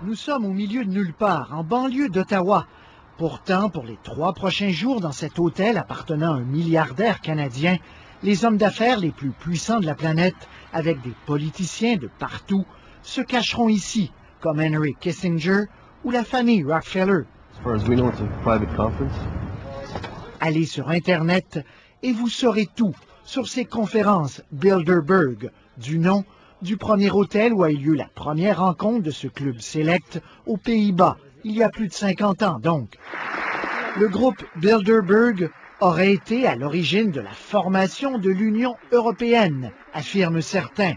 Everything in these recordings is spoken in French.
Nous sommes au milieu de nulle part, en banlieue d'Ottawa. Pourtant, pour les 3 prochains jours dans cet hôtel appartenant à un milliardaire canadien, les hommes d'affaires les plus puissants de la planète, avec des politiciens de partout, se cacheront ici, comme Henry Kissinger ou la famille Rockefeller. Allez sur Internet et vous saurez tout sur ces conférences Bilderberg, du nom du premier hôtel où a eu lieu la première rencontre de ce club select aux Pays-Bas, il y a plus de 50 ans donc. Le groupe Bilderberg aurait été à l'origine de la formation de l'Union européenne, affirment certains.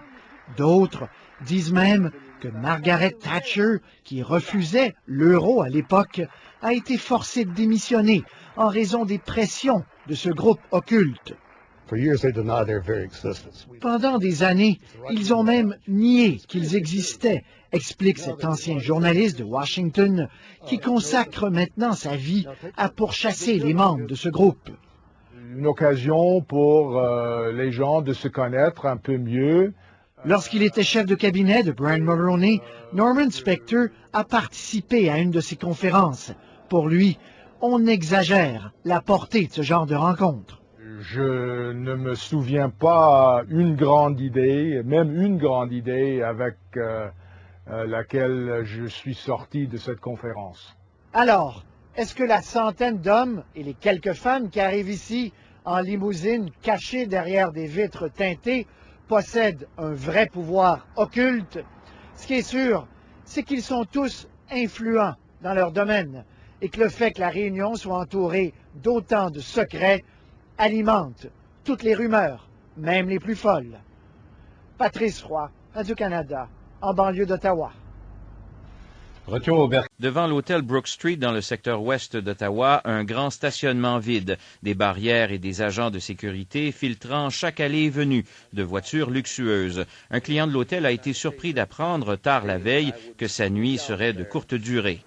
D'autres disent même que Margaret Thatcher, qui refusait l'euro à l'époque, a été forcée de démissionner en raison des pressions de ce groupe occulte. Pendant des années, ils ont même nié qu'ils existaient, explique cet ancien journaliste de Washington qui consacre maintenant sa vie à pourchasser les membres de ce groupe. Une occasion pour les gens de se connaître un peu mieux. Lorsqu'il était chef de cabinet de Brian Mulroney, Norman Spector a participé à une de ces conférences. Pour lui, on exagère la portée de ce genre de rencontre. Je ne me souviens pas une grande idée, même une grande idée avec laquelle je suis sorti de cette conférence. Alors, est-ce que la centaine d'hommes et les quelques femmes qui arrivent ici en limousine cachées derrière des vitres teintées possèdent un vrai pouvoir occulte? Ce qui est sûr, c'est qu'ils sont tous influents dans leur domaine et que le fait que la réunion soit entourée d'autant de secrets alimente toutes les rumeurs, même les plus folles. Patrice Roy, Radio-Canada, en banlieue d'Ottawa. Devant l'hôtel Brook Street dans le secteur ouest d'Ottawa, un grand stationnement vide, des barrières et des agents de sécurité filtrant chaque allée et venue de voitures luxueuses. Un client de l'hôtel a été surpris d'apprendre tard la veille que sa nuit serait de courte durée.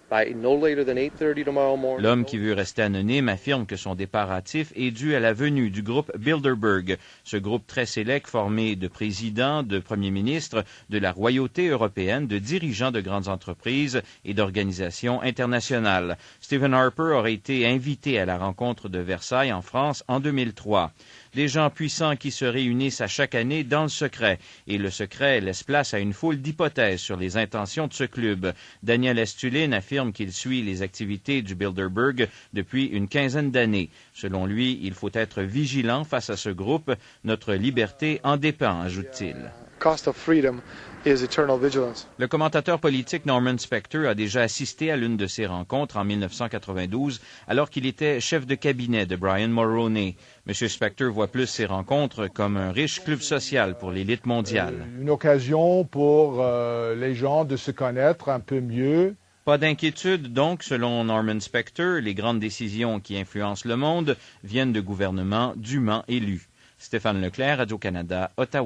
L'homme qui veut rester anonyme affirme que son départ hâtif est dû à la venue du groupe Bilderberg, ce groupe très sélect formé de présidents, de premiers ministres, de la royauté européenne, de dirigeants de grandes entreprises et d'organisations internationales. Stephen Harper aurait été invité à la rencontre de Versailles en France en 2003. Des gens puissants qui se réunissent à chaque année dans le secret. Et le secret laisse place à une foule d'hypothèses sur les intentions de ce club. Daniel Estulin affirme qu'il suit les activités du Bilderberg depuis une quinzaine d'années. Selon lui, il faut être vigilant face à ce groupe. Notre liberté en dépend, ajoute-t-il. Le commentateur politique Norman Spector a déjà assisté à l'une de ces rencontres en 1992, alors qu'il était chef de cabinet de Brian Mulroney. M. Spector voit plus ces rencontres comme un riche club social pour l'élite mondiale. Une occasion pour les gens de se connaître un peu mieux. Pas d'inquiétude, donc, selon Norman Spector, les grandes décisions qui influencent le monde viennent de gouvernements dûment élus. Stéphane Leclerc, Radio-Canada, Ottawa.